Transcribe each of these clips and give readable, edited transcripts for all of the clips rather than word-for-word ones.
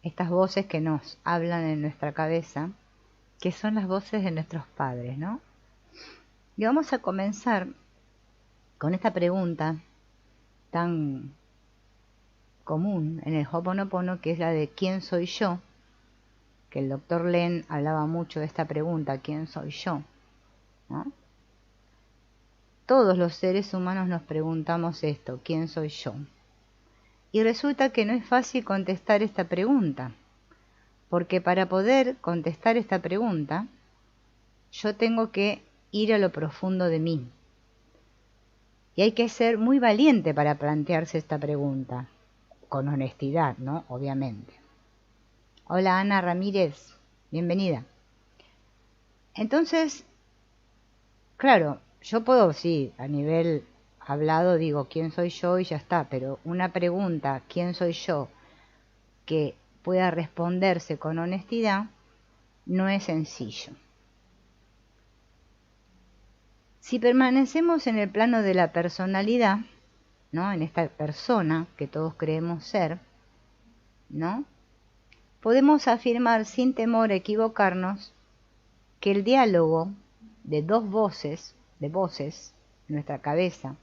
estas voces que nos hablan en nuestra cabeza, que son las voces de nuestros padres, ¿no? Y vamos a comenzar con esta pregunta tan común en el Ho'oponopono, que es la de ¿quién soy yo? Que el doctor Len hablaba mucho de esta pregunta, ¿quién soy yo? ¿No? Todos los seres humanos nos preguntamos esto, ¿quién soy yo? Y resulta que no es fácil contestar esta pregunta, porque para poder contestar esta pregunta, yo tengo que ir a lo profundo de mí. Y hay que ser muy valiente para plantearse esta pregunta, con honestidad, ¿no? Obviamente. Hola Ana Ramírez, bienvenida. Entonces, claro, yo puedo, sí, a nivel hablado digo quién soy yo y ya está, pero una pregunta, ¿quién soy yo?, que pueda responderse con honestidad, no es sencillo. Si permanecemos en el plano de la personalidad, ¿no?, en esta persona que todos creemos ser, ¿no?, podemos afirmar sin temor a equivocarnos que el diálogo de dos voces, en nuestra cabeza,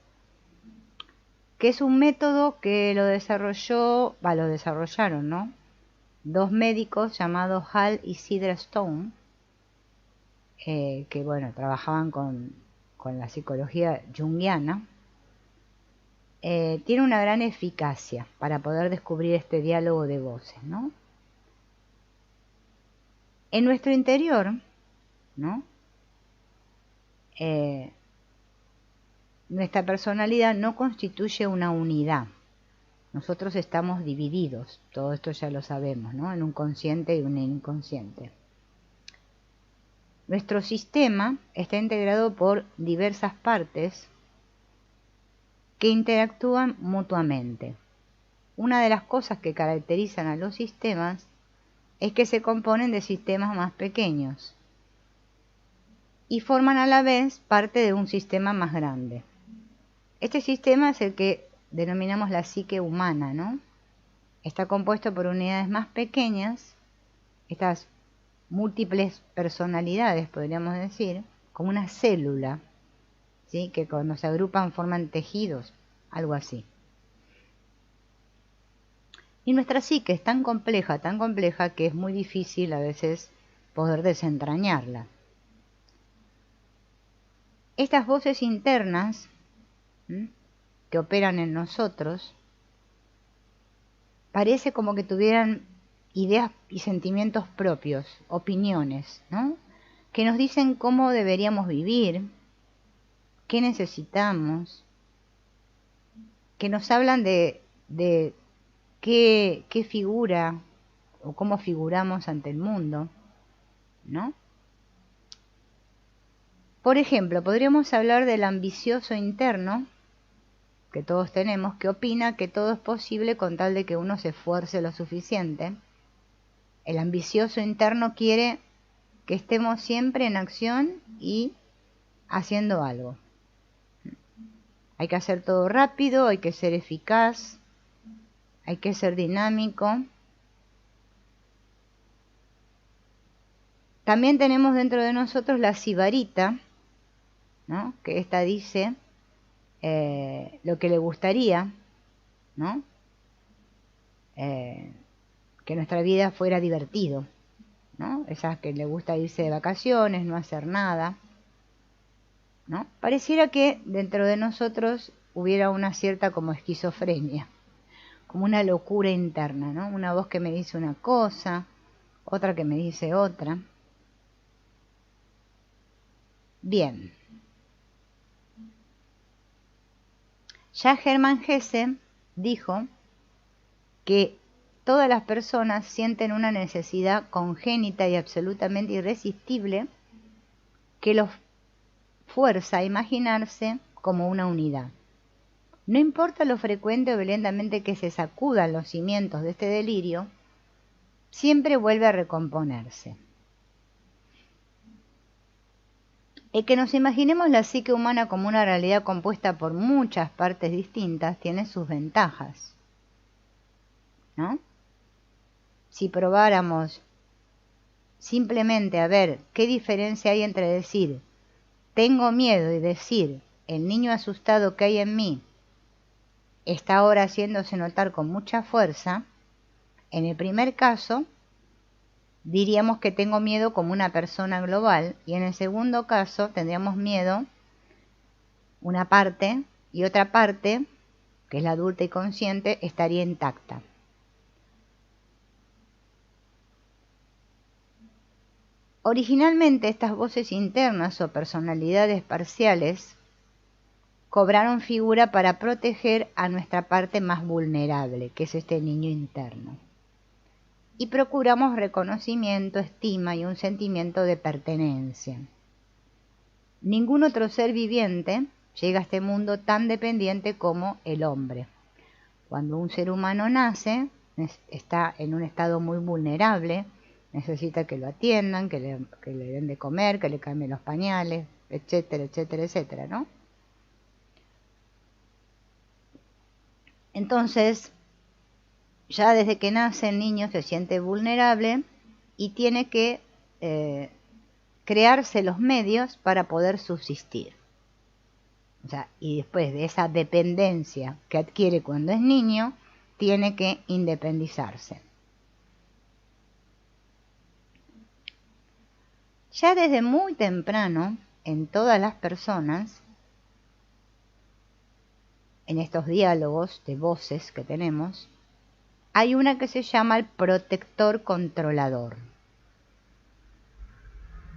que es un método que lo desarrollaron, ¿no?, dos médicos llamados Hal y Sidra Stone, que bueno, trabajaban con la psicología junguiana, tiene una gran eficacia para poder descubrir este diálogo de voces, ¿no? En nuestro interior, ¿no?, nuestra personalidad no constituye una unidad. Nosotros estamos divididos, todo esto ya lo sabemos, ¿no?, en un consciente y un inconsciente. Nuestro sistema está integrado por diversas partes que interactúan mutuamente. Una de las cosas que caracterizan a los sistemas es que se componen de sistemas más pequeños y forman a la vez parte de un sistema más grande. Este sistema es el que denominamos la psique humana, ¿no? Está compuesto por unidades más pequeñas, estas múltiples personalidades, podríamos decir, como una célula, ¿sí?, que cuando se agrupan forman tejidos, algo así. Y nuestra psique es tan compleja que es muy difícil a veces poder desentrañarla. Estas voces internas, que operan en nosotros, parece como que tuvieran ideas y sentimientos propios, opiniones, ¿no?, que nos dicen cómo deberíamos vivir, qué necesitamos, que nos hablan de qué figura o cómo figuramos ante el mundo, ¿no? Por ejemplo, podríamos hablar del ambicioso interno que todos tenemos, que opina que todo es posible con tal de que uno se esfuerce lo suficiente. El ambicioso interno quiere que estemos siempre en acción y haciendo algo. Hay que hacer todo rápido, hay que ser eficaz, hay que ser dinámico. También tenemos dentro de nosotros la sibarita, ¿no?, que esta dice lo que le gustaría, ¿no?, que nuestra vida fuera divertido, ¿no?, esas que le gusta irse de vacaciones, no hacer nada, ¿no? Pareciera que dentro de nosotros hubiera una cierta como esquizofrenia, como una locura interna, ¿no?, una voz que me dice una cosa, otra que me dice otra. Bien. Ya Hermann Hesse dijo que todas las personas sienten una necesidad congénita y absolutamente irresistible que los fuerza a imaginarse como una unidad. No importa lo frecuente o violentamente que se sacudan los cimientos de este delirio, siempre vuelve a recomponerse. El que nos imaginemos la psique humana como una realidad compuesta por muchas partes distintas tiene sus ventajas, ¿no? si probáramos simplemente a ver qué diferencia hay entre decir tengo miedo y decir el niño asustado que hay en mí está ahora haciéndose notar con mucha fuerza, en el primer caso diríamos que tengo miedo como una persona global y en el segundo caso tendríamos miedo una parte y otra parte, que es la adulta y consciente, estaría intacta. Originalmente estas voces internas o personalidades parciales cobraron figura para proteger a nuestra parte más vulnerable, que es este niño interno. Y procuramos reconocimiento, estima y un sentimiento de pertenencia. Ningún otro ser viviente llega a este mundo tan dependiente como el hombre. Cuando un ser humano nace, está en un estado muy vulnerable, necesita que lo atiendan, que le den de comer, que le cambien los pañales, etcétera, etcétera, etcétera, ¿no? Entonces, ya desde que nace el niño se siente vulnerable y tiene que crearse los medios para poder subsistir. O sea, y después de esa dependencia que adquiere cuando es niño, tiene que independizarse. Ya desde muy temprano, en todas las personas, en estos diálogos de voces que tenemos, hay una que se llama el protector controlador.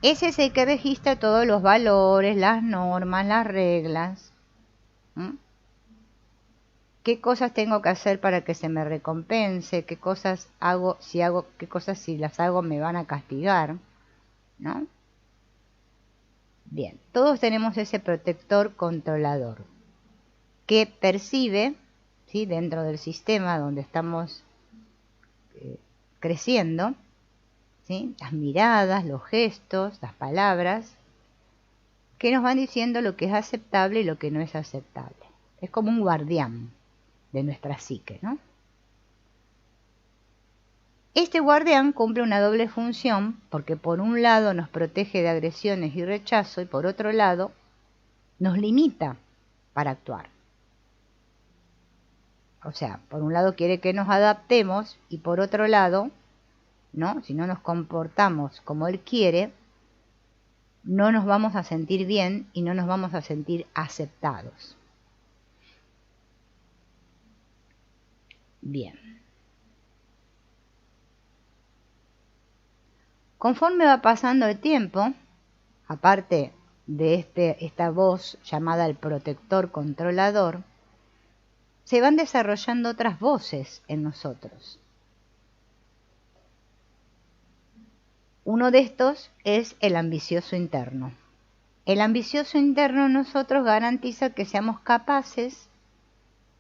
Ese es el que registra todos los valores, las normas, las reglas. ¿Qué cosas tengo que hacer para que se me recompense? ¿Qué cosas hago, qué cosas si las hago me van a castigar? ¿No? Bien, todos tenemos ese protector controlador que percibe, ¿sí?, dentro del sistema donde estamos creciendo, ¿sí?, las miradas, los gestos, las palabras, que nos van diciendo lo que es aceptable y lo que no es aceptable. Es como un guardián de nuestra psique, ¿no? Este guardián cumple una doble función porque por un lado nos protege de agresiones y rechazo y por otro lado nos limita para actuar. O sea, por un lado quiere que nos adaptemos y por otro lado, ¿no?, si no nos comportamos como él quiere, no nos vamos a sentir bien y no nos vamos a sentir aceptados. Bien. Conforme va pasando el tiempo, aparte de esta voz llamada el protector controlador, se van desarrollando otras voces en nosotros. Uno de estos es el ambicioso interno. El ambicioso interno en nosotros garantiza que seamos capaces,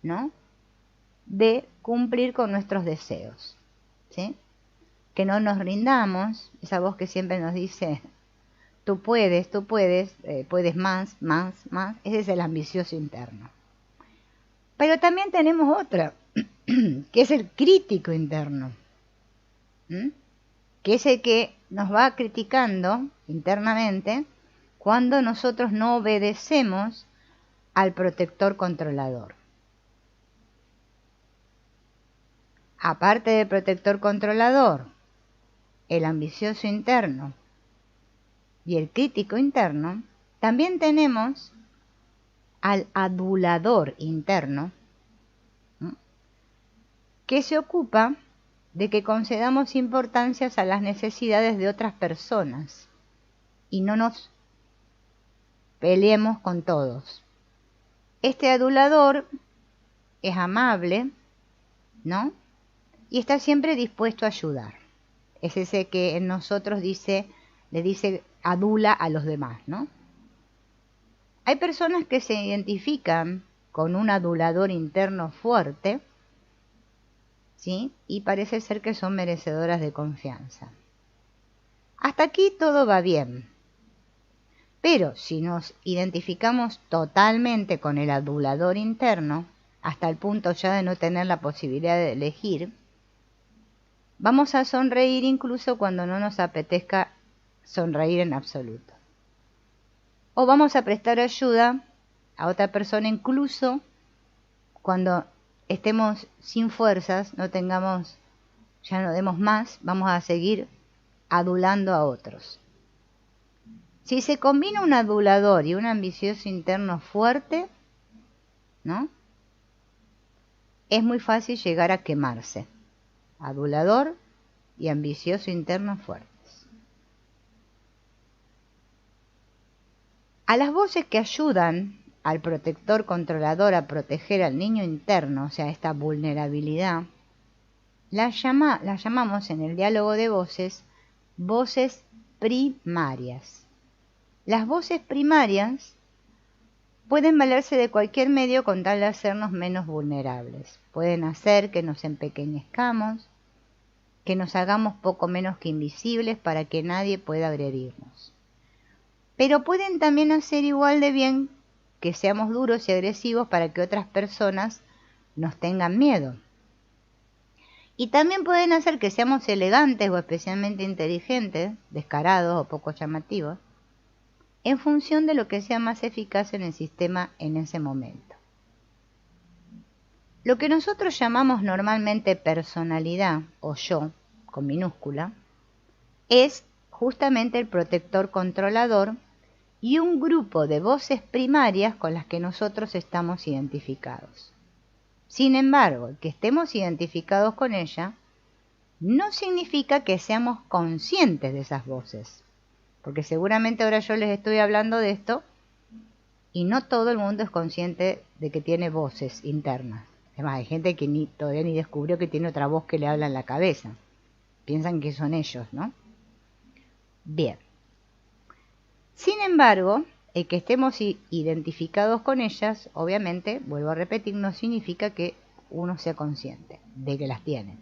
¿no?, de cumplir con nuestros deseos, ¿sí?, que no nos rindamos, esa voz que siempre nos dice tú puedes, puedes más, más, más. Ese es el ambicioso interno. Pero también tenemos otra, que es el crítico interno, que es el que nos va criticando internamente cuando nosotros no obedecemos al protector controlador. Aparte del protector controlador, el ambicioso interno y el crítico interno, también tenemos al adulador interno, que se ocupa de que concedamos importancias a las necesidades de otras personas y no nos peleemos con todos. Este adulador es amable, ¿no?, y está siempre dispuesto a ayudar. Es ese que en nosotros le dice adula a los demás, ¿no? Hay personas que se identifican con un adulador interno fuerte, ¿sí?, y parece ser que son merecedoras de confianza. Hasta aquí todo va bien. Pero si nos identificamos totalmente con el adulador interno, hasta el punto ya de no tener la posibilidad de elegir, Vamos a sonreír incluso cuando no nos apetezca sonreír en absoluto. O vamos a prestar ayuda a otra persona incluso cuando estemos sin fuerzas, ya no demos más, vamos a seguir adulando a otros. Si se combina un adulador y un ambicioso interno fuerte, ¿no? Es muy fácil llegar a quemarse. Adulador y ambicioso interno fuertes. A las voces que ayudan al protector controlador a proteger al niño interno, o sea, esta vulnerabilidad, las llamamos en el diálogo de voces primarias. Las voces primarias pueden valerse de cualquier medio con tal de hacernos menos vulnerables. Pueden hacer que nos empequeñezcamos, que nos hagamos poco menos que invisibles para que nadie pueda agredirnos. Pero pueden también hacer igual de bien que seamos duros y agresivos para que otras personas nos tengan miedo. Y también pueden hacer que seamos elegantes o especialmente inteligentes, descarados o poco llamativos, en función de lo que sea más eficaz en el sistema en ese momento. Lo que nosotros llamamos normalmente personalidad, o yo, con minúscula, es justamente el protector controlador y un grupo de voces primarias con las que nosotros estamos identificados. Sin embargo, el que estemos identificados con ella no significa que seamos conscientes de esas voces, porque seguramente ahora yo les estoy hablando de esto y no todo el mundo es consciente de que tiene voces internas. Además, hay gente que todavía ni descubrió que tiene otra voz que le habla en la cabeza. Piensan que son ellos, ¿no? Bien. Sin embargo, el que estemos identificados con ellas, obviamente, vuelvo a repetir, no significa que uno sea consciente de que las tiene.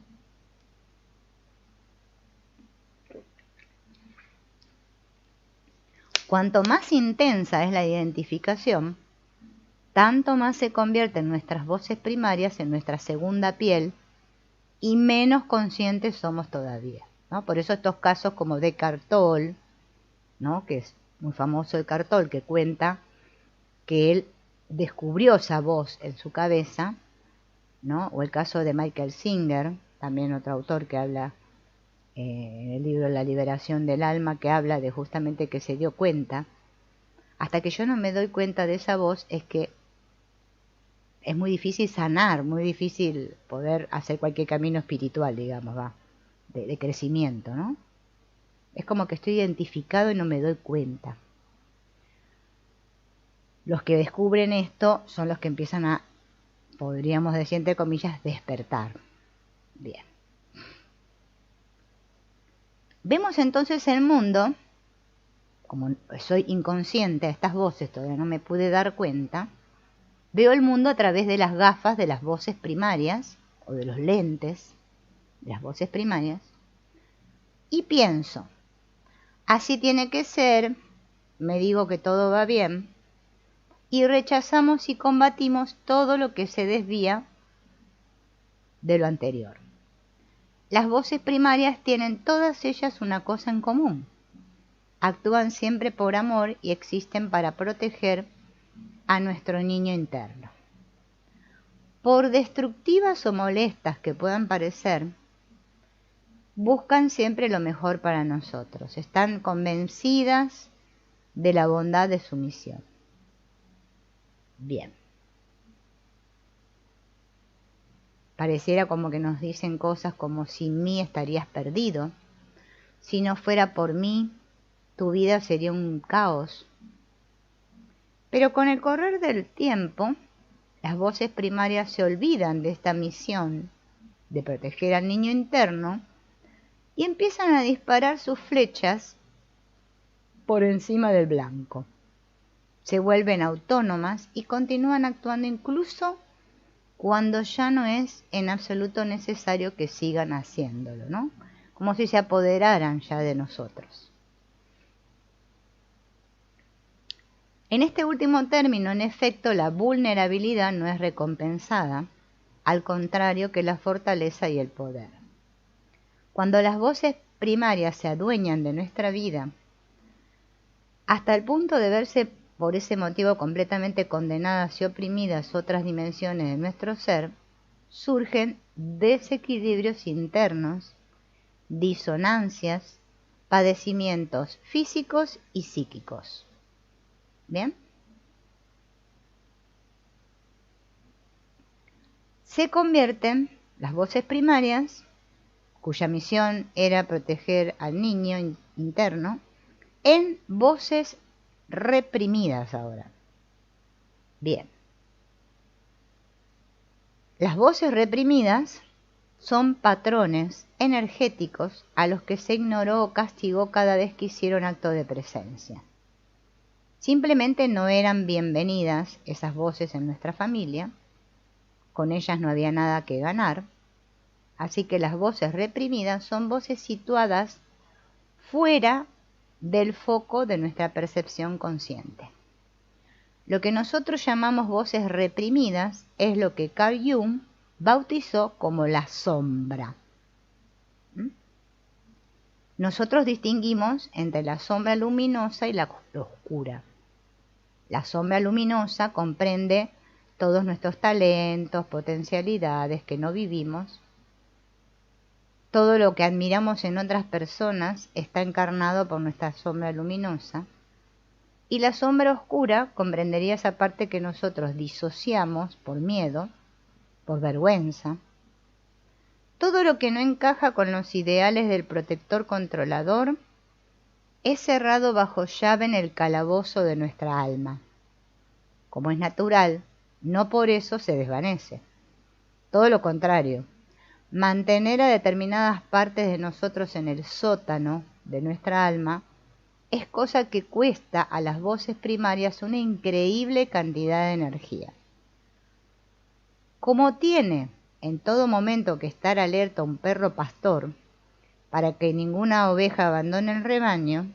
Cuanto más intensa es la identificación, tanto más se convierten nuestras voces primarias en nuestra segunda piel y menos conscientes somos todavía, ¿no? Por eso estos casos como de Eckhart Tolle, ¿no? Que es muy famoso Eckhart Tolle, que cuenta que él descubrió esa voz en su cabeza, ¿no? O el caso de Michael Singer, también otro autor que habla en el libro La liberación del alma, que habla de justamente que se dio cuenta. Hasta que yo no me doy cuenta de esa voz es que es muy difícil sanar, muy difícil poder hacer cualquier camino espiritual, digamos, de crecimiento, ¿no? Es como que estoy identificado y no me doy cuenta. Los que descubren esto son los que empiezan a, podríamos decir entre comillas, despertar. Bien. Vemos entonces el mundo, como soy inconsciente a estas voces, todavía no me pude dar cuenta, veo el mundo a través de las gafas de las voces primarias, o de los lentes de las voces primarias, y pienso, así tiene que ser, me digo que todo va bien, y rechazamos y combatimos todo lo que se desvía de lo anterior. Las voces primarias tienen todas ellas una cosa en común. Actúan siempre por amor y existen para proteger a nuestro niño interno. Por destructivas o molestas que puedan parecer, buscan siempre lo mejor para nosotros. Están convencidas de la bondad de su misión. Bien. Pareciera como que nos dicen cosas como sin mí estarías perdido, si no fuera por mí, tu vida sería un caos. Pero con el correr del tiempo, las voces primarias se olvidan de esta misión de proteger al niño interno y empiezan a disparar sus flechas por encima del blanco. Se vuelven autónomas y continúan actuando incluso cuando ya no es en absoluto necesario que sigan haciéndolo, ¿no? Como si se apoderaran ya de nosotros. En este último término, en efecto, la vulnerabilidad no es recompensada, al contrario que la fortaleza y el poder. Cuando las voces primarias se adueñan de nuestra vida, hasta el punto de verse por ese motivo completamente condenadas y oprimidas otras dimensiones de nuestro ser, surgen desequilibrios internos, disonancias, padecimientos físicos y psíquicos. ¿Bien? Se convierten las voces primarias, cuya misión era proteger al niño interno, en voces reprimidas ahora. Bien. Las voces reprimidas son patrones energéticos a los que se ignoró o castigó cada vez que hicieron acto de presencia. Simplemente no eran bienvenidas esas voces en nuestra familia, con ellas no había nada que ganar, así que las voces reprimidas son voces situadas fuera del foco de nuestra percepción consciente. Lo que nosotros llamamos voces reprimidas es lo que Carl Jung bautizó como la sombra. Nosotros distinguimos entre la sombra luminosa y la oscura. La sombra luminosa comprende todos nuestros talentos, potencialidades que no vivimos. Todo lo que admiramos en otras personas está encarnado por nuestra sombra luminosa. Y la sombra oscura comprendería esa parte que nosotros disociamos por miedo, por vergüenza. Todo lo que no encaja con los ideales del protector controlador es cerrado bajo llave en el calabozo de nuestra alma. Como es natural, no por eso se desvanece. Todo lo contrario, mantener a determinadas partes de nosotros en el sótano de nuestra alma es cosa que cuesta a las voces primarias una increíble cantidad de energía. Como tiene en todo momento que estar alerta un perro pastor para que ninguna oveja abandone el rebaño,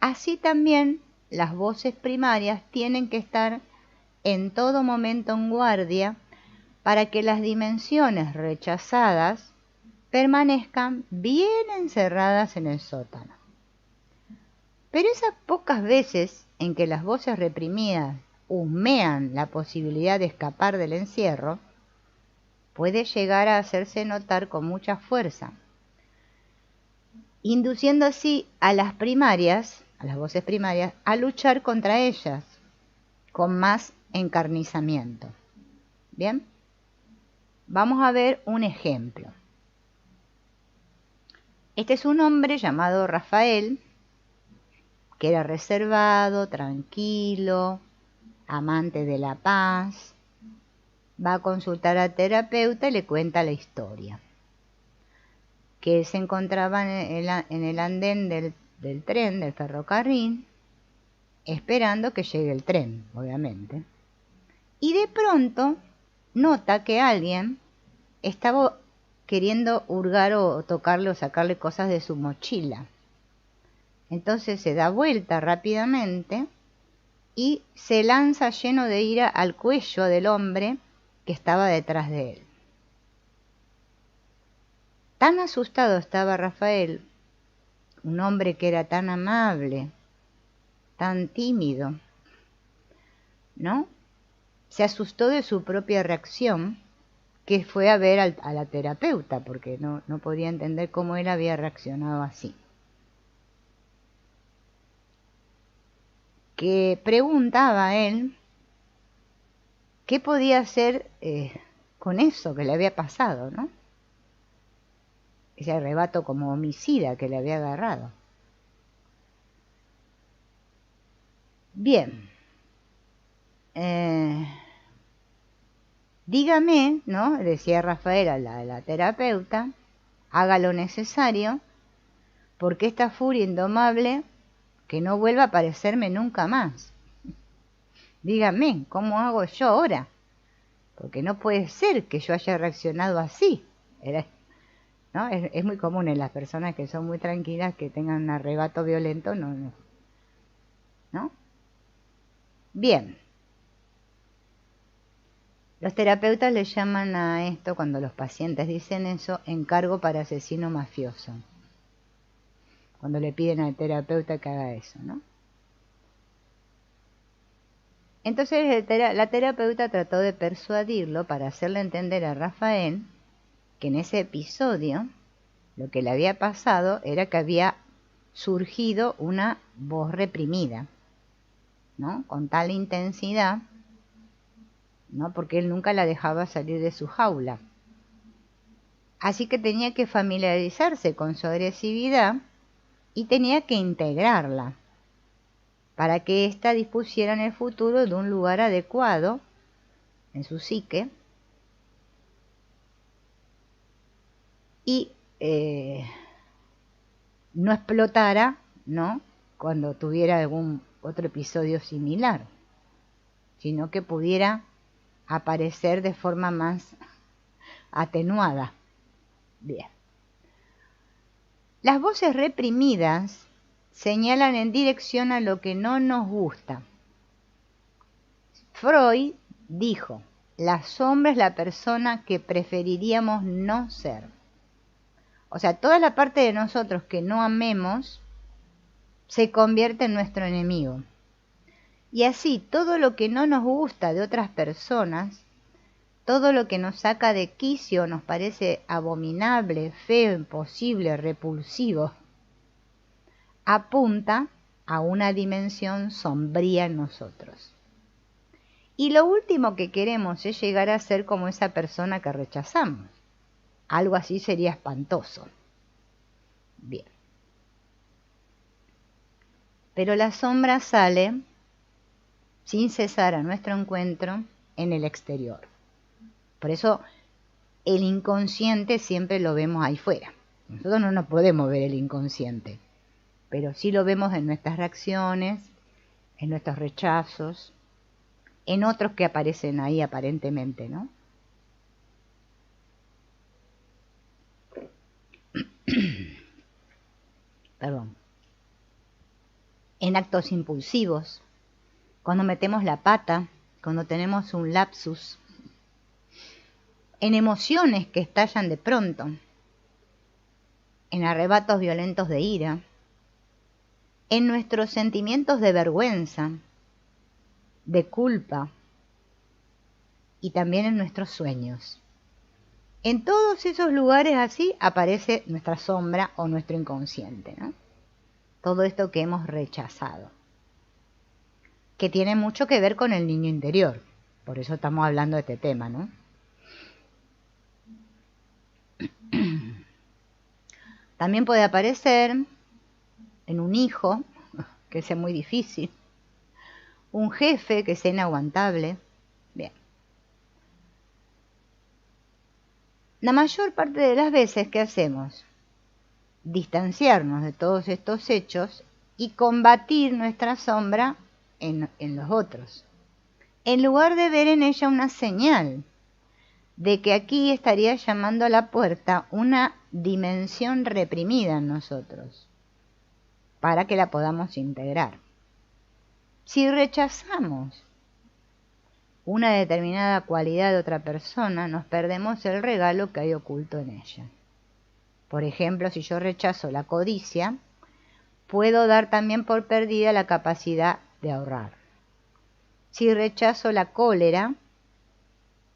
así también las voces primarias tienen que estar en todo momento en guardia para que las dimensiones rechazadas permanezcan bien encerradas en el sótano. Pero esas pocas veces en que las voces reprimidas husmean la posibilidad de escapar del encierro, puede llegar a hacerse notar con mucha fuerza, induciendo así a las primarias, a las voces primarias, a luchar contra ellas con más encarnizamiento. ¿Bien? Vamos a ver un ejemplo. Este es un hombre llamado Rafael, que era reservado, tranquilo, amante de la paz. Va a consultar a terapeuta y le cuenta la historia. Que se encontraba en el andén del tren, del ferrocarril, esperando que llegue el tren, obviamente. Y de pronto nota que alguien estaba queriendo hurgar o tocarle o sacarle cosas de su mochila. Entonces se da vuelta rápidamente y se lanza lleno de ira al cuello del hombre que estaba detrás de él. Tan asustado estaba Rafael, un hombre que era tan amable, tan tímido, ¿no? Se asustó de su propia reacción, que fue a ver a la terapeuta, porque no podía entender cómo él había reaccionado así. Que preguntaba a él qué podía hacer con eso que le había pasado, ¿no? Ese arrebato como homicida que le había agarrado. Bien. Dígame, ¿no? Decía Rafael a la terapeuta, haga lo necesario, porque esta furia indomable que no vuelva a aparecerme nunca más. Dígame, ¿cómo hago yo ahora? Porque no puede ser que yo haya reaccionado así. ¿No? Es muy común en las personas que son muy tranquilas que tengan un arrebato violento, ¿no? Bien. Los terapeutas le llaman a esto, cuando los pacientes dicen eso, encargo para asesino mafioso. Cuando le piden al terapeuta que haga eso, ¿no? Entonces la terapeuta trató de persuadirlo para hacerle entender a Rafael que en ese episodio lo que le había pasado era que había surgido una voz reprimida, ¿no? Con tal intensidad, ¿no? Porque él nunca la dejaba salir de su jaula. Así que tenía que familiarizarse con su agresividad y tenía que integrarla para que ésta dispusiera en el futuro de un lugar adecuado en su psique y no explotara, ¿no?, cuando tuviera algún otro episodio similar, sino que pudiera aparecer de forma más atenuada. Bien. Las voces reprimidas señalan en dirección a lo que no nos gusta. Freud dijo, la sombra es la persona que preferiríamos no ser. O sea, toda la parte de nosotros que no amemos se convierte en nuestro enemigo. Y así, todo lo que no nos gusta de otras personas, todo lo que nos saca de quicio, nos parece abominable, feo, imposible, repulsivo, apunta a una dimensión sombría en nosotros. Y lo último que queremos es llegar a ser como esa persona que rechazamos. Algo así sería espantoso. Bien. Pero la sombra sale sin cesar a nuestro encuentro en el exterior. Por eso el inconsciente siempre lo vemos ahí fuera. Nosotros no nos podemos ver el inconsciente, pero sí lo vemos en nuestras reacciones, en nuestros rechazos, en otros que aparecen ahí aparentemente, ¿no? Perdón. En actos impulsivos, cuando metemos la pata, cuando tenemos un lapsus, en emociones que estallan de pronto, en arrebatos violentos de ira, en nuestros sentimientos de vergüenza, de culpa y también en nuestros sueños. En todos esos lugares así aparece nuestra sombra o nuestro inconsciente, ¿no? Todo esto que hemos rechazado, que tiene mucho que ver con el niño interior. Por eso estamos hablando de este tema, ¿no? También puede aparecer en un hijo, que sea muy difícil, un jefe que sea inaguantable. Bien. La mayor parte de las veces, ¿qué hacemos? Distanciarnos de todos estos hechos y combatir nuestra sombra en los otros, en lugar de ver en ella una señal de que aquí estaría llamando a la puerta una dimensión reprimida en nosotros, para que la podamos integrar. Si rechazamos una determinada cualidad de otra persona, nos perdemos el regalo que hay oculto en ella. Por ejemplo, si yo rechazo la codicia, puedo dar también por perdida la capacidad de ahorrar. Si rechazo la cólera,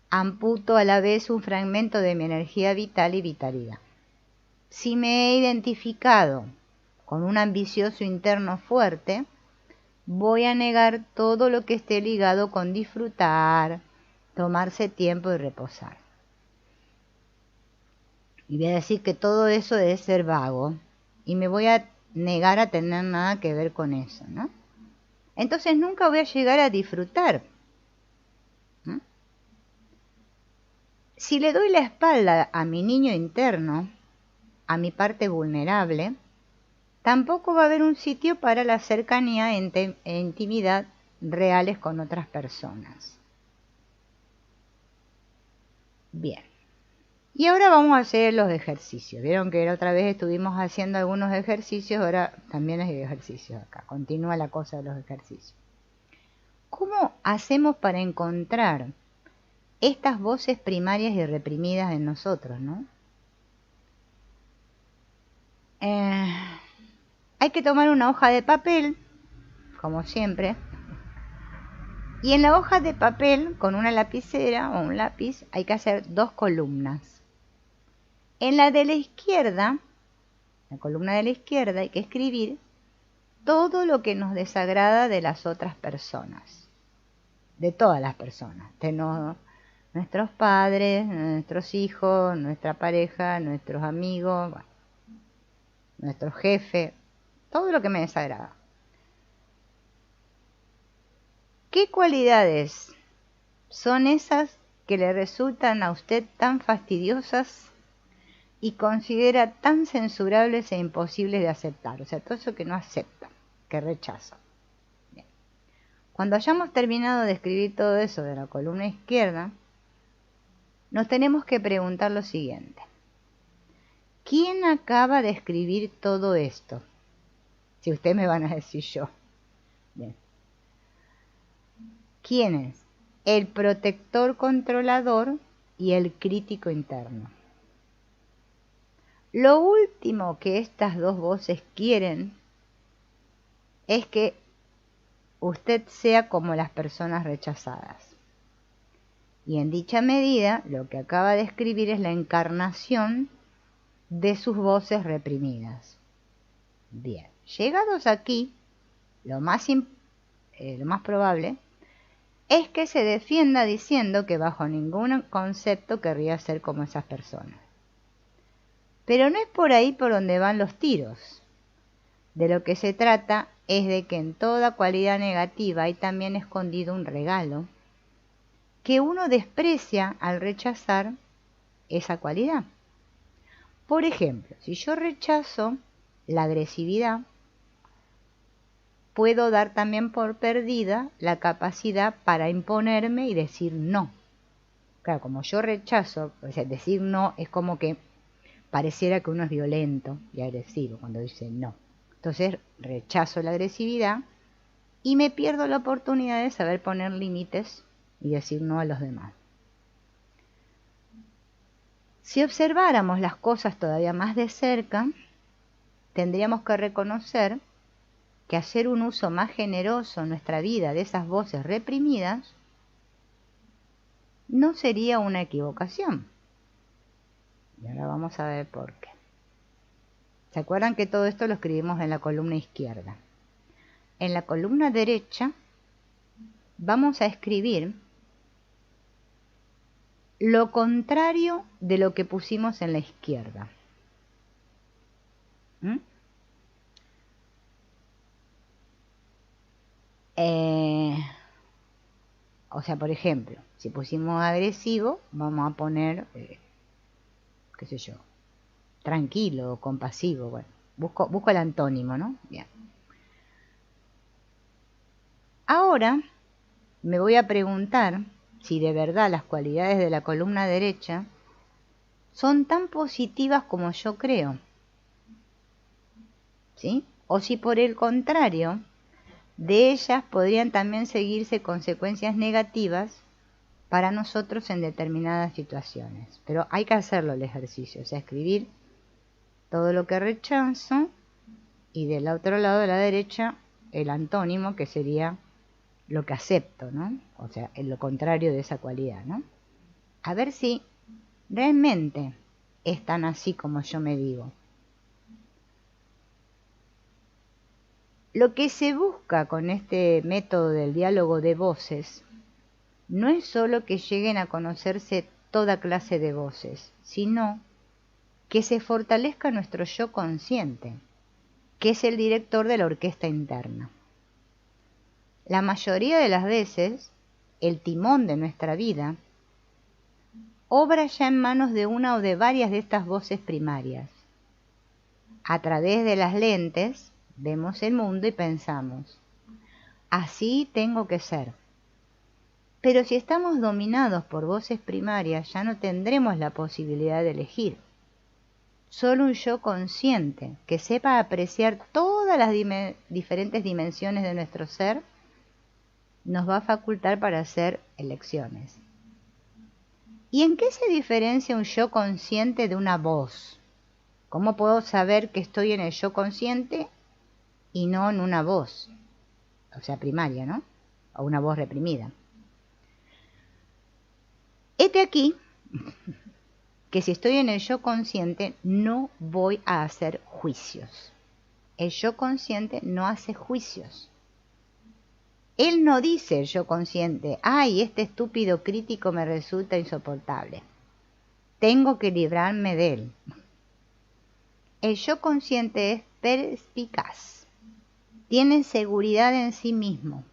amputo a la vez un fragmento de mi energía vital y vitalidad. Si me he identificado con un ambicioso interno fuerte, voy a negar todo lo que esté ligado con disfrutar, tomarse tiempo y reposar. Y voy a decir que todo eso debe ser vago y me voy a negar a tener nada que ver con eso, ¿no? Entonces nunca voy a llegar a disfrutar. ¿Mm? Si le doy la espalda a mi niño interno, a mi parte vulnerable, tampoco va a haber un sitio para la cercanía e intimidad reales con otras personas. Bien. Y ahora vamos a hacer los ejercicios. Vieron que la otra vez estuvimos haciendo algunos ejercicios, ahora también hay ejercicios acá. Continúa la cosa de los ejercicios. ¿Cómo hacemos para encontrar estas voces primarias y reprimidas en nosotros, ¿no? Hay que tomar una hoja de papel, como siempre, y en la hoja de papel, con una lapicera o un lápiz, hay que hacer 2 columnas. En la de la izquierda, la columna de la izquierda, hay que escribir todo lo que nos desagrada de las otras personas, de todas las personas, de nuestros padres, nuestros hijos, nuestra pareja, nuestros amigos, bueno, nuestro jefe, todo lo que me desagrada. ¿Qué cualidades son esas que le resultan a usted tan fastidiosas y considera tan censurables e imposibles de aceptar? O sea, todo eso que no acepta, que rechaza. Bien. Cuando hayamos terminado de escribir todo eso de la columna izquierda, nos tenemos que preguntar lo siguiente. ¿Quién acaba de escribir todo esto? Si ustedes me van a decir yo. Bien. ¿Quién es? El protector controlador y el crítico interno. Lo último que estas dos voces quieren es que usted sea como las personas rechazadas. Y en dicha medida, lo que acaba de escribir es la encarnación de sus voces reprimidas. Bien, llegados aquí, lo más probable es que se defienda diciendo que bajo ningún concepto querría ser como esas personas. Pero no es por ahí por donde van los tiros. De lo que se trata es de que en toda cualidad negativa hay también escondido un regalo que uno desprecia al rechazar esa cualidad. Por ejemplo, si yo rechazo la agresividad, puedo dar también por perdida la capacidad para imponerme y decir no. Claro, como yo rechazo, o sea, decir no es como que pareciera que uno es violento y agresivo cuando dice no. Entonces rechazo la agresividad y me pierdo la oportunidad de saber poner límites y decir no a los demás. Si observáramos las cosas todavía más de cerca, tendríamos que reconocer que hacer un uso más generoso en nuestra vida de esas voces reprimidas no sería una equivocación. Y ahora vamos a ver por qué. ¿Se acuerdan que todo esto lo escribimos en la columna izquierda? En la columna derecha vamos a escribir lo contrario de lo que pusimos en la izquierda. O sea, por ejemplo, si pusimos agresivo, vamos a poner, qué sé yo, tranquilo, compasivo. Bueno, busco el antónimo, ¿no? Bien. Ahora me voy a preguntar si de verdad las cualidades de la columna derecha son tan positivas como yo creo, ¿sí? O si por el contrario, de ellas podrían también seguirse consecuencias negativas para nosotros en determinadas situaciones. Pero hay que hacerlo el ejercicio, o sea, escribir todo lo que rechazo y del otro lado de la derecha el antónimo, que sería lo que acepto, ¿no? O sea, lo contrario de esa cualidad, ¿no? A ver si realmente es tan así como yo me digo. Lo que se busca con este método del diálogo de voces no es solo que lleguen a conocerse toda clase de voces, sino que se fortalezca nuestro yo consciente, que es el director de la orquesta interna. La mayoría de las veces, el timón de nuestra vida obra ya en manos de una o de varias de estas voces primarias. A través de las lentes vemos el mundo y pensamos, así tengo que ser. Pero si estamos dominados por voces primarias, ya no tendremos la posibilidad de elegir. Solo un yo consciente, que sepa apreciar todas las diferentes dimensiones de nuestro ser, nos va a facultar para hacer elecciones. ¿Y en qué se diferencia un yo consciente de una voz? ¿Cómo puedo saber que estoy en el yo consciente y no en una voz? O sea, primaria, ¿no? O una voz reprimida. Hete aquí que si estoy en el yo consciente no voy a hacer juicios. El yo consciente no hace juicios. Él no dice, el yo consciente, ay, este estúpido crítico me resulta insoportable. Tengo que librarme de él. El yo consciente es perspicaz. Tiene seguridad en sí mismo.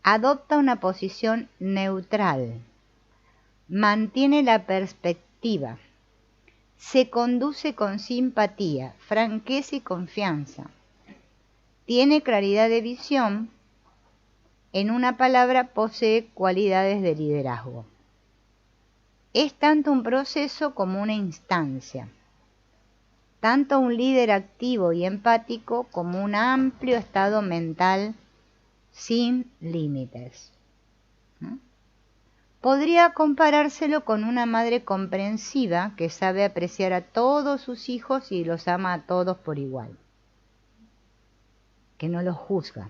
Adopta una posición neutral. Mantiene la perspectiva. Se conduce con simpatía, franqueza y confianza. Tiene claridad de visión. En una palabra, posee cualidades de liderazgo. Es tanto un proceso como una instancia. Tanto un líder activo y empático como un amplio estado mental sin límites. Podría comparárselo con una madre comprensiva que sabe apreciar a todos sus hijos y los ama a todos por igual. Que no los juzga.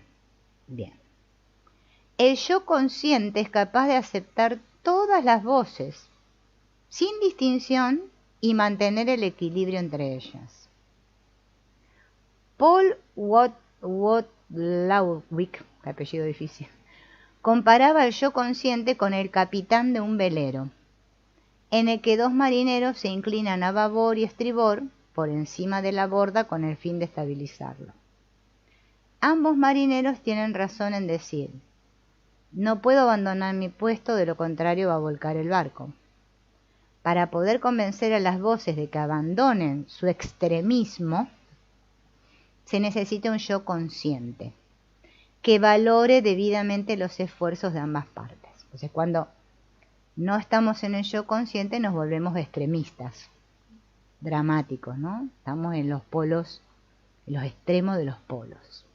Bien. El yo consciente es capaz de aceptar todas las voces, sin distinción, y mantener el equilibrio entre ellas. Paul Watzlawick, apellido difícil, comparaba el yo consciente con el capitán de un velero, en el que dos marineros se inclinan a babor y estribor por encima de la borda con el fin de estabilizarlo. Ambos marineros tienen razón en decir, no puedo abandonar mi puesto, de lo contrario va a volcar el barco. Para poder convencer a las voces de que abandonen su extremismo, se necesita un yo consciente, que valore debidamente los esfuerzos de ambas partes. Entonces, cuando no estamos en el yo consciente, nos volvemos extremistas, dramáticos, ¿no? Estamos en los polos, en los extremos de los polos.